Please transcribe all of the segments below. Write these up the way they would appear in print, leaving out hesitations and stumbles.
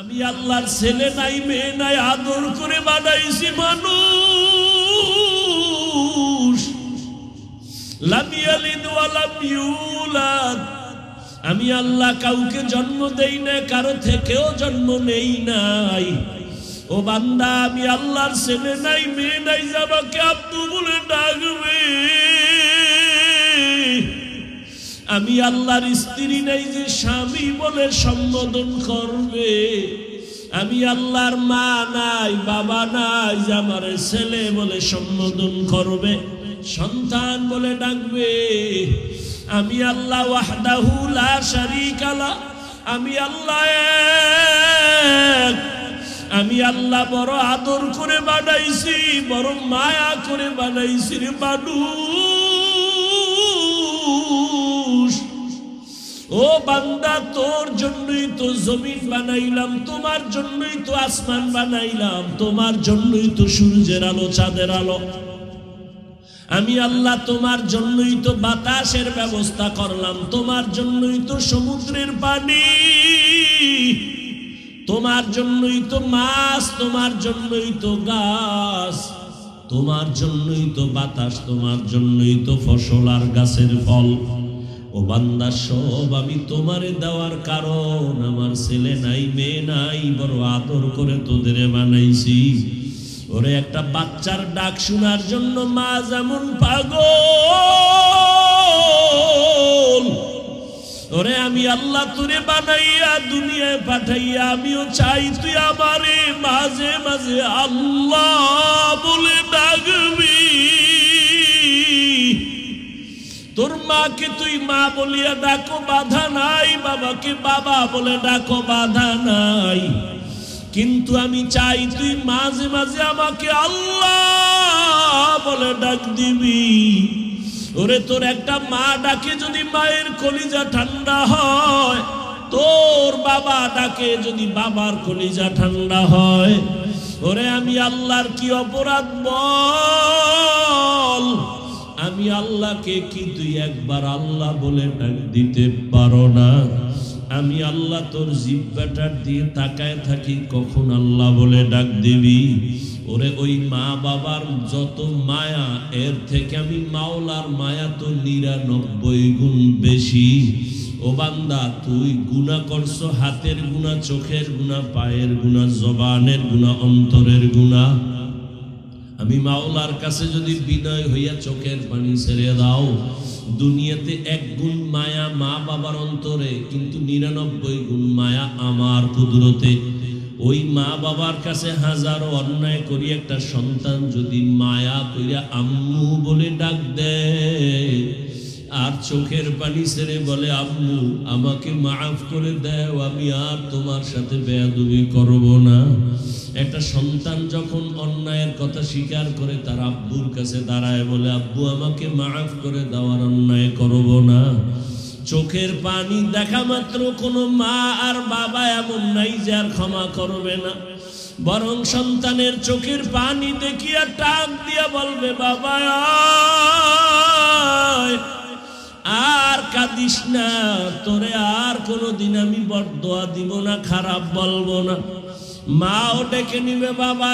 আমি আল্লাহর ছেলে নাই মেয়ে নাই, আদর করে বানাইছি মানুষ। লাম ইয়ালিদ ওয়া লাম ইউলাদ, আমি আল্লাহ কাউকে জন্ম দেই না, কারো থেকেও জন্ম নেই নাই। ও বান্দা, আমি আল্লাহর ছেলে নাই মেয়ে নাই, আমাকে আব্দু বলে ডাকবে। আমি আল্লাহর স্ত্রী নাই যে স্বামী বলে সম্বোধন করবে। আমি আল্লাহর মা নাই বাবা নাই যে আমার ছেলে বলে সম্বোধন করবে, সন্তান বলে ডাকবে। আমি আল্লাহ ওয়াহদাহু লা শারীকা লা, আমি আল্লাহ এক। আমি আল্লাহ বড় আদর করে বানাইছি, বড় মায়া করে বানাইছি রে মানুষ। ও বান্দা, তোর জন্যই তো জমিন বানাইলাম, তোমার জন্যই তো আসমান বানাইলাম, তোমার জন্যই তো সূর্যের আলো চাঁদের আলো। আমি আল্লাহ তোমার জন্যই তো বাতাসের ব্যবস্থা করলাম, তোমার জন্যই তো সমুদ্রের পানি, তোমার জন্যই তো মাছ, তোমার জন্যই তো গাছ, তোমার জন্যই তো বাতাস, তোমার জন্যই তো ফসল আর গাছের ফল। ও বান্দা, সব আমি তোমারে দেওয়ার কারণ, আমার ছেলে নাই মেয়ে নাই, বড় আদর করে তোদের বানাইছি। ওরে একটা বাচ্চার ডাক শোনার জন্য মা যেমন পাগল, ওরে আমি আল্লাহ তোরে বানাইয়া দুনিয়ায় পাঠাইয়া আমিও চাই তুই আমারে মাঝে মাঝে আল্লাহ বলে ডাকবি। তোর মাকে তুই মা বলিয়া ডাকো, বাধা নাই, বাবাকে বাবা বলে ডাকো, বাধা নাই। কিন্তু আমি চাই তুই মাঝে মাঝে আমাকে আল্লাহ বলে ডাক দিবি। ওরে তোর একটা মা ডাকে যদি মায়ের কলিজা ঠান্ডা হয়, তোর বাবা ডাকে যদি বাবার কলিজা ঠান্ডা হয়। ওরে আমি আল্লাহর কি অপরাধ বল? আমি আল্লাহকে কি তুই একবার আল্লাহ বলে ডাক দিতে পারো না? আমি আল্লাহ তোর জিহ্বাটার দিয়ে তাকায় থাকি কখন আল্লাহ বলে ডাক দিবি। ওরে ওই মা বাবার যত মায়া, এর থেকে আমি মাওলার মায়া তো 99 গুণ বেশি। ও বান্দা, তুই গুনাহ করছো, হাতের গুনাহ, চোখের গুনাহ, পায়ের গুনাহ, জবানের গুনাহ, অন্তরের গুনাহ। আমি মাওলার কাছে যদি বিনয় হইয়া চোখের পানি ছেড়ে দাও, দুনিয়াতে 1 গুণ মায়া মা বাবার অন্তরে, কিন্তু 99 গুণ মায়া আমার কুদরতে। ওই মা বাবার কাছে হাজারো অন্যায় করি একটা সন্তান যদি মায়া কইরা আম্মু বলে ডাক দেয়, আর চোখের পানি ছেড়ে বলে আম্মু আমাকে মাফ করে দাও, আমি আর তোমার সাথে বেয়াদবি করব না। একটা সন্তান যখন অন্যায়ের কথা স্বীকার করে তার আব্বুর কাছে দাঁড়ায় বলে আব্বু আমাকে মাফ করে দাও, আর অন্যায় করব না। চোখের পানি দেখা মাত্র কোনো মা আর বাবা এমন নাই যে আর ক্ষমা করবে না, বরং সন্তানের চোখের পানি দেখিয়া টাক দিয়া বলবে বাবা আর কাঁদিস না, তোরে আর কোনোদিন আমি বরদোয়া দিব না, খারাপ বলবো না। মাও ডেকে নিবে বাবা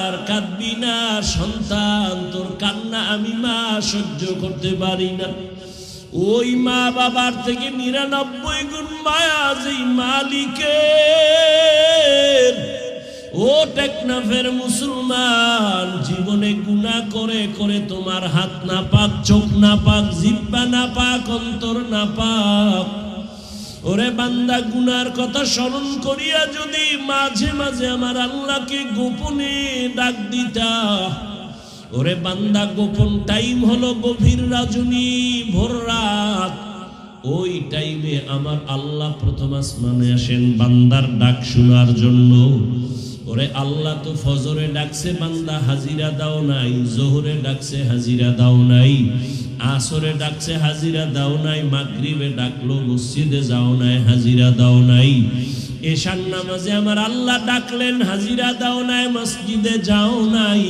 আর কাঁদবি না, সন্তান তোর কান্না আমি মা সহ্য করতে পারি না। ওই মা বাবার থেকে 99 গুণ মায়া যেই মালিকের। ও টেকনাফের মুসলমান, জীবনে গুনাহ করে করে তোমার হাত না পাক, চোখ না পাক, জিহ্বা না পাক, অন্তর না পাক। ওরে বান্দা, গুনার কথা স্মরণ করিয়া যদি মাঝে মাঝে আমার আল্লাহকে গোপনে ডাক দিতা, ওরে বান্দা গোপন টাইম হলো গভীর রজনী, ভোর রাত। ওই টাইমে আমার আল্লাহ প্রথম আসমানে আসেন বান্দার ডাক শোনার জন্য। ওরে আল্লাহ তো ফজরে ডাকছে বান্দা হাজিরা দাও নাই, জোহরে ডাকছে হাজিরা দাও নাই, আসরে ডাকছে হাজিরা দাও নাই, মাগরিবে ডাকলো মসজিদে যাও নাই, হাজিরা দাও নাই। এশার নামাজে আমার আল্লাহ ডাকলেন, হাজিরা দাও নাই, মসজিদে যাও নাই।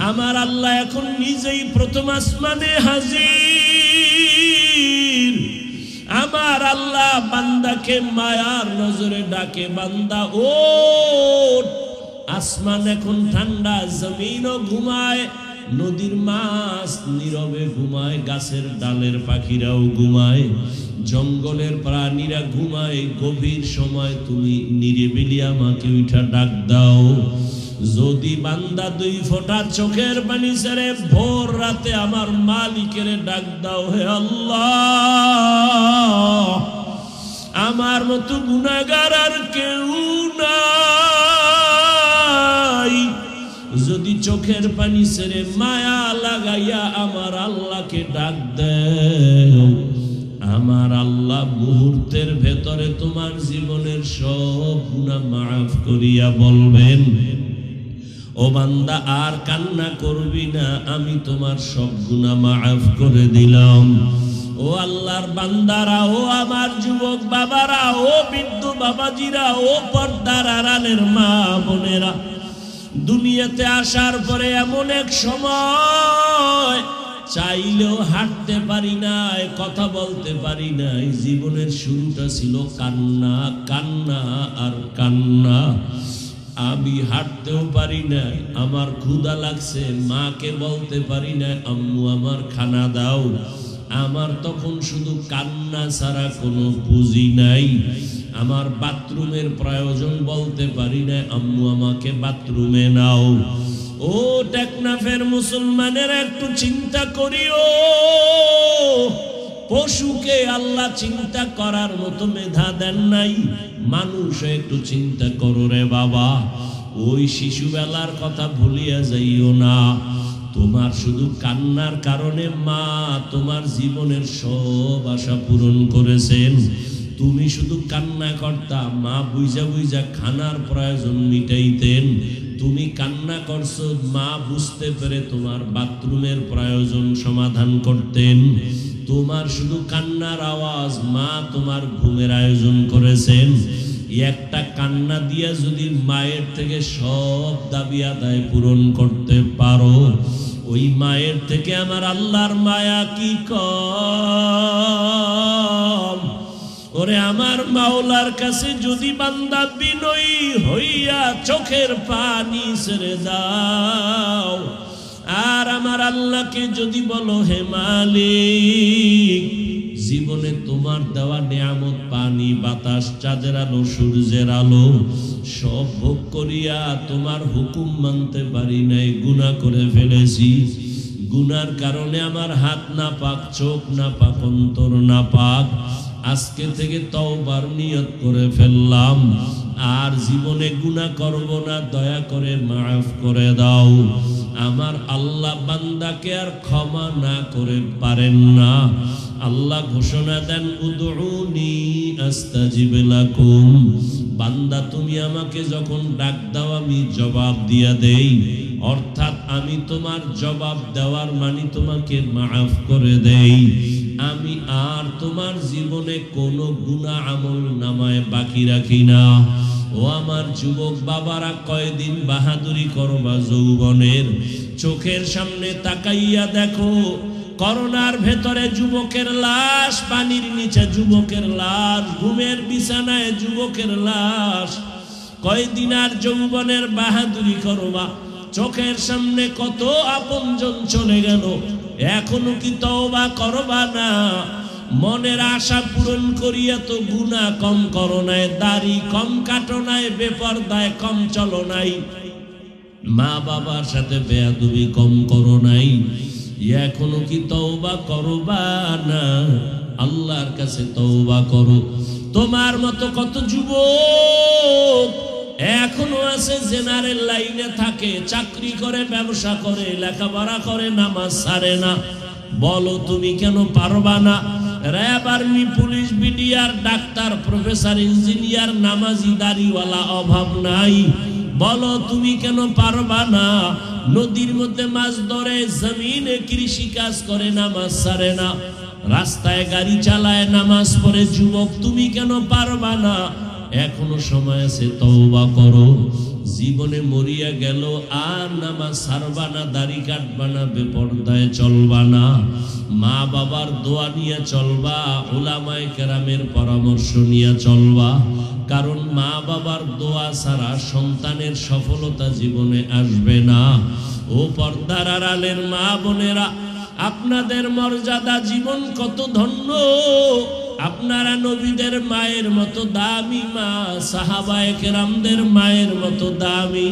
আমার আল্লাহ এখন নিজেই প্রথম আসমানে হাজির। আমার আল্লাহ বান্দাকে মায়ার নজরে ডাকে, বান্দা ওঠ। আসমান এখন ঠান্ডা, জমিনও ঘুমায়, নদীর মাছ নীরবে ঘুমায়, গাছের ডালের পাখিরাও ঘুমায়, জঙ্গলের প্রাণীরা ঘুমায়। গভীর সময় তুমি নিরিবিলি আমাকে উঠা ডাক দাও। যদি বান্দা 2 ফোঁটা চোখের পানি ছেড়ে ভোর রাতে আমার মালিকের ডাক দাও, হে আল্লাহ, আমার মতো গুনাহগার আর কেউ নাই। যদি চোখের পানি ছেড়ে মায়া লাগাইয়া আমার আল্লাহকে ডাক দেও, আমার আল্লাহ মুহূর্তের ভেতরে তোমার জীবনের সব গুনাহ মাফ করিয়া বলবেন, ও বান্দা আর কান্না করবি না, আমি তোমার সব গুনাহ মাফ করে দিলাম। ও আল্লাহর বান্দারা, ও আমার যুবক বাবারা, ও বৃদ্ধ বাবাজিরা, ও পর্দার আড়ালের মা বোনেরা, দুনিয়াতে আসার পরে এমন এক সময় চাইলেও হাঁটতে পারি নাই, কথা বলতে পারি নাই। জীবনের শুরুটা ছিল কান্না, কান্না আর কান্না। আমি হাঁটতেও পারি নাই, আমার ক্ষুধা লাগছে, মাকে বলতে পারি না আম্মু আমার খানা দাও। আমার তখন শুধু কান্না ছাড়া কোনো পুঁজি নাই। আমার বাথরুমের প্রয়োজন, বলতে পারি না আম্মু আমাকে বাথরুমে নাও। ও টেকনাফের মুসলমানের একটু চিন্তা করিও, পশুকে আল্লাহ চিন্তা করার মতো মেধা দেন নাই, মানুষ একটু চিন্তা করো রে বাবা। ওই শিশুবেলার কথা ভুলিয়া যাইও না। তোমার শুধু কান্নার কারণে মা তোমার জীবনের সব আশা পূরণ করেছেন। তুমি শুধু কান্না করতা, মা বুঝা বুঝা খানার প্রয়োজন মিটাইতেন। তুমি কান্না করছো, মা বুঝতে পেরে তোমার বাথরুমের প্রয়োজন সমাধান করতেন। তোমার শুধু কান্নার আওয়াজ, মা তোমার ঘুমের আয়োজন করেছেন। একটা কান্না দিয়া যদি মায়ের থেকে সব দাবি আদায় পূরণ করতে পারো, ওই মায়ের থেকে আমার আল্লাহর মায়া কি কম? ওরে আমার মাওলার কাছে যদি বান্দা বিনয়ী হইয়া চোখের পানি ছেড়ে দাও, আর আমার আল্লাহকে যদি বলো, হে মালিক, জীবনে তোমার দেওয়া নিয়ামত, পানি, বাতাস, চাঁদের আলো, সূর্যের আলো সব ভোগ করিয়া তোমার হুকুম মানতে পারি নাই, গুনাহ করে ফেলেছি। গুনার কারণে আমার হাত না পাক, চোখ না পাক, অন্তর না পাক। আজকে থেকে তওবার নিয়ত করে ফেললাম, আর জীবনে গুনাহ করব না, দয়া করে মাফ করে দাও। আমার আল্লাহ বান্দাকে আর ক্ষমা না করে পারেন না। আল্লাহ ঘোষণা দেন, উদউনি আস্তাজিব লাকুম। বান্দা তুমি আমাকে যখন ডাক দাও আমি জবাব দিয়া দেই, অর্থাৎ আমি তোমার জবাব দেওয়ার মানে তোমাকে মাফ করে দেই। আমি আর তোমার জীবনে কোনো গুনাহ আমল নামায় বাকি রাখি না। ও আমার যুবক বাবারা, কয়দিন বাহাদুরি করবা যৌবনের? চোখের সামনে তাকাইয়া দেখো, করোনার ভেতরে যুবকের লাশ, পানির নিচে যুবকের লাশ, ঘুমের বিছানায় যুবকের লাশ। কয়দিন আর যৌবনের বাহাদুরি করবা? চোখের সামনে কত আপনজন চলে গেল, এখনো কি তওবা করবা না? মনের আশা পূরণ করিয়া তো গুনাহ কম করো নাই, দাড়ি কম কাটো নাই, বেপরদায় কম চলো নাই, মা বাবার সাথে বেয়াদবি কম করো নাই। এখনো কি তওবা করবা না? আল্লাহর কাছে তওবা করো। তোমার মতো কত যুবক এখনো আছে জেনারেল লাইনে থাকে, চাকরি করে, ব্যবসা করে, লেখাপড়া করে, নামাজ ছাড়ে না। বলো তুমি কেন পারবা না? RAB, army, police, BDR, doctor, professor, engineer, নামাজি, দাড়িওয়ালা অভাব নাই। বলো তুমি কেন পারবা না? নদীর মধ্যে মাছ ধরে, জমিনে কৃষি কাজ করে, নামাজ ছাড়ে না, রাস্তায় গাড়ি চালায়, নামাজ পড়ে যুবক, তুমি কেন পারবা না? এখনো সময় আছে, তওবা করো। জীবনে মরিয়া গেল আর নামাজ ছাড়বা না, দাড়ি কাটবা না, বেপরদায় চলবা না, মা বাবার দোয়া নিয়ে চলবা, উলামায়ে কেরামের পরামর্শ নিয়ে চলবা। কারণ মা বাবার দোয়া ছাড়া সন্তানের সফলতা জীবনে আসবে না। ও পর্দার আড়ালের মা বোনেরা, আপনাদের মর্যাদা, জীবন কত ধন্য। আপনারা নবীদের মায়ের মতো দামি মা, সাহাবায়ে কেরামদের মায়ের মতো দামি,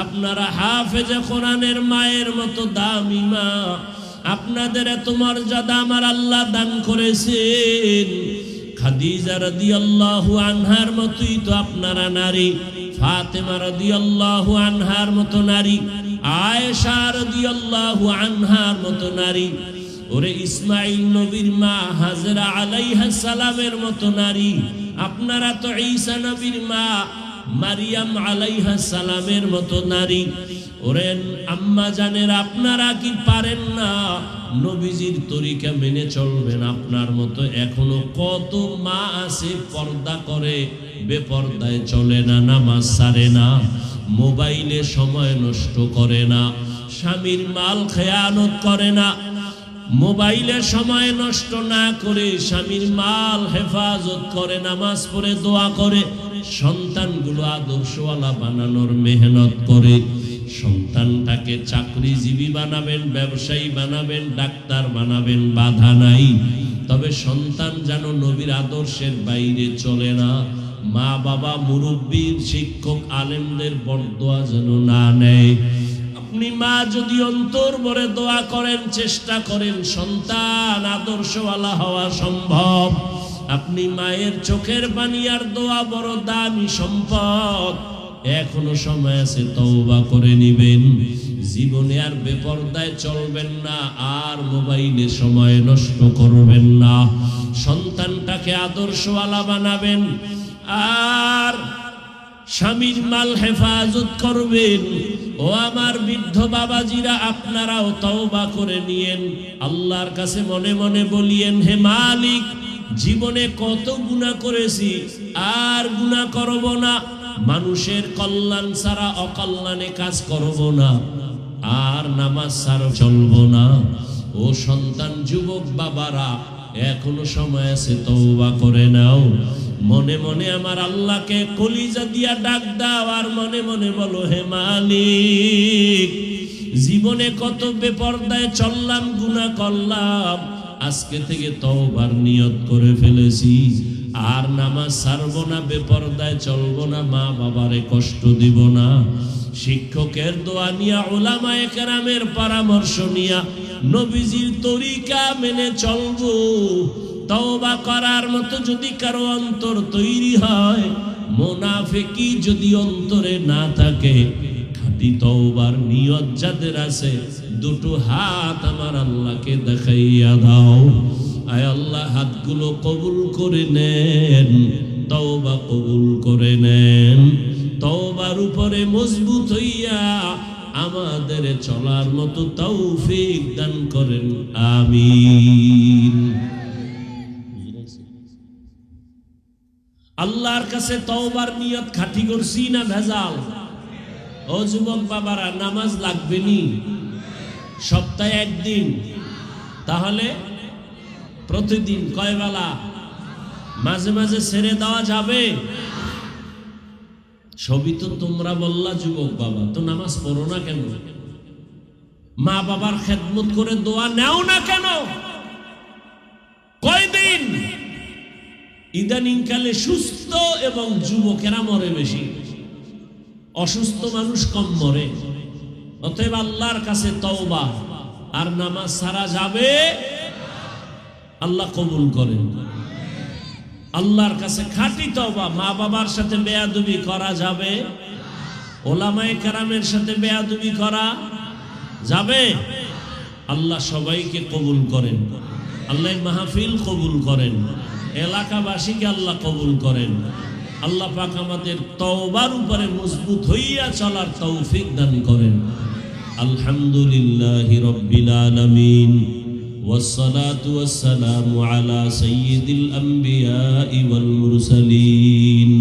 আপনারা হাফেজে কোরআনের মায়ের মতো দামি মা। আপনাদের এত মর্যাদা আমার আল্লাহ দান করেছেন। খাদিজা রাদিয়াল্লাহু আনহার মতোই তো আপনারা নারী, ফাতেমা রাদিয়াল্লাহু আনহার মতো নারী, আয়েশা রাদিয়াল্লাহু আনহার মতো নারী, ওরে ইসমাইল নবীর মা হাজরা আলাইহিস সালামের মতো নারী। আপনারা তো ঈসা নবীর মা মারিয়াম আলাইহিস সালামের মতো নারী। ওরে আম্মা জানের, আপনারা কি পারেন না নবীজির তরিকা মেনে চলবেন? আপনার মতো এখনো কত মা আছে পর্দা করে, বেপর্দায় চলে না, নামাজ ছাড়ে না, মোবাইলে সময় নষ্ট করে না, স্বামীর মাল খেয়ানত করে না। মোবাইলে সময় নষ্ট না করে স্বামীর মাল হেফাজত করে, নামাজ পড়ে, দোয়া করে, সন্তানগুলো আদর্শওয়ালা বানানোর মেহনত করে। সন্তানটাকে চাকরিজীবী বানাবেন, ব্যবসায়ী বানাবেন, ডাক্তার বানাবেন, বাধা নাই। তবে সন্তান যেন নবীর আদর্শের বাইরে চলে না। মা বাবা, মুরব্বীর, শিক্ষক, আলেমদের বরদোয়া যেন না নেয়। আপনি মা যদি অন্তর ভরে দোয়া করেন, চেষ্টা করেন, সন্তান আদর্শওয়ালা হওয়া সম্ভব। আপনি মায়ের চোখের পানি আর দোয়া বড় দামি সম্পদ। এখনো সময় আছে, তওবা করে নিবেন। জীবনে আর বেপরদায় চলবেন না, আর মোবাইলে সময় নষ্ট করবেন না। সন্তানটাকে আদর্শওয়ালা বানাবেন, আর স্বামীর মাল হেফাজত করবেন। ও আমার বৃদ্ধ বাবাজিরা, আপনারাও তওবা করে নিয়েন। আল্লাহর কাছে মনে মনে বলিয়েন, হে মালিক, জীবনে কত গুনাহ করেছি, আর গুনাহ করব না। মানুষের কল্যাণ ছাড়া অকল্যাণে কাজ করব না, আর নামাজ ছাড়া চলব না। ও সন্তান, যুবক বাবারা, এখনো সময় আছে, তওবা করে নাও। মনে মনে আমার আল্লাহকে কলিজা দিয়া ডাক দাও, আর মনে মনে বলো, হে মালিক, জীবনে কত বেপরদায় চললাম, গুনাহ করলাম, আজকে থেকে তওবার নিয়ত করে ফেলেছি, আর নামাজ ছাড়বো না, বেপরদায় চলবো না, মা বাবারে কষ্ট দিব না। শিক্ষকের দোয়া নিয়া, উলামায়ে কেরামের পরামর্শ নিয়া, নবীজির তরিকা মেনে চলবো। তওবা করার মতো যদি কারো অন্তর তৈরি হয়, মুনাফিকি যদি অন্তরে না থাকে, খাঁটি তওবার নিয়ত যাদের আছে, দুটো হাত আমার আল্লাহকে দেখাইয়া দাও। আয় আল্লাহ, হাতগুলো কবুল করে নেন, তওবা কবুল করে নেন। তওবার উপরে মজবুত হইয়া আমাদের চলার মতো তৌফিক দান করেন, আমিন। আল্লাহর কাছে তওবার নিয়ত খাঁটি করছি না ভেজাল? ও যুবক বাবারা, নামাজ লাগবে নি? সপ্তাহে একদিন, তাহলে প্রতিদিন কয় বেলা? মাঝে মাঝে ছেড়ে দেওয়া যাবে? সবই তো তোমরা বললা যুবক বাবা, তো নামাজ পড়ো না কেন? মা বাবার খেদমত করে দোয়া নেও না কেন? কয়দিন? ইদানিং কালে সুস্থ এবং যুবকেরা মরে বেশি, অসুস্থ মানুষ কম মরে। অতএব আল্লাহর কাছে তওবা আর নামাজ ছাড়া যাবে, আল্লাহ কবুল করেন। আল্লাহর কাছে খাঁটি তওবা। মা বাবার সাথে বেয়াদবি করা যাবে? ওলামায়ে কেরামের সাথে বেয়াদবি করা যাবে? আল্লাহ সবাইকে কবুল করেন, আল্লাহ মাহফিল কবুল করেন, এলাকাবাসীকে আল্লাহ কবুল করেন। আল্লাহ পাক আমাদের তওবার উপরে মজবুত হইয়া চলার তৌফিক দান করেন। আলহামদুলিল্লাহি রাব্বিল আলামিন, والصلاة والسلام على سيد الأنبياء والمرسلين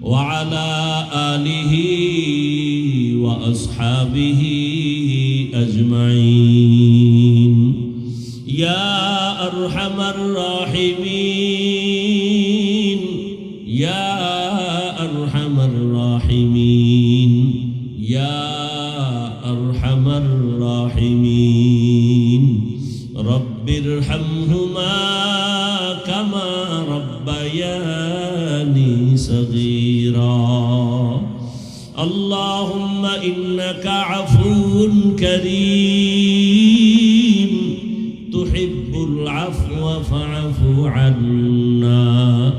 وعلى آله وأصحابه أجمعين يا أرحم الراحمين يا أرحم الراحمين يا أرحم الراحمين رب ارحمهما كما ربياني صغيرا اللهم إنك عفو كريم تحب العفو فاعف عنا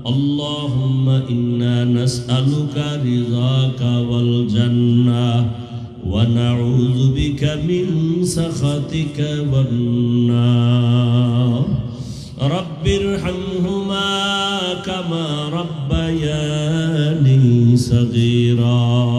اللهم إنا نسألك رضاك والجنة ونعوذ بك من سخطك والنار رب ارحمهما كما ربياني صغيرا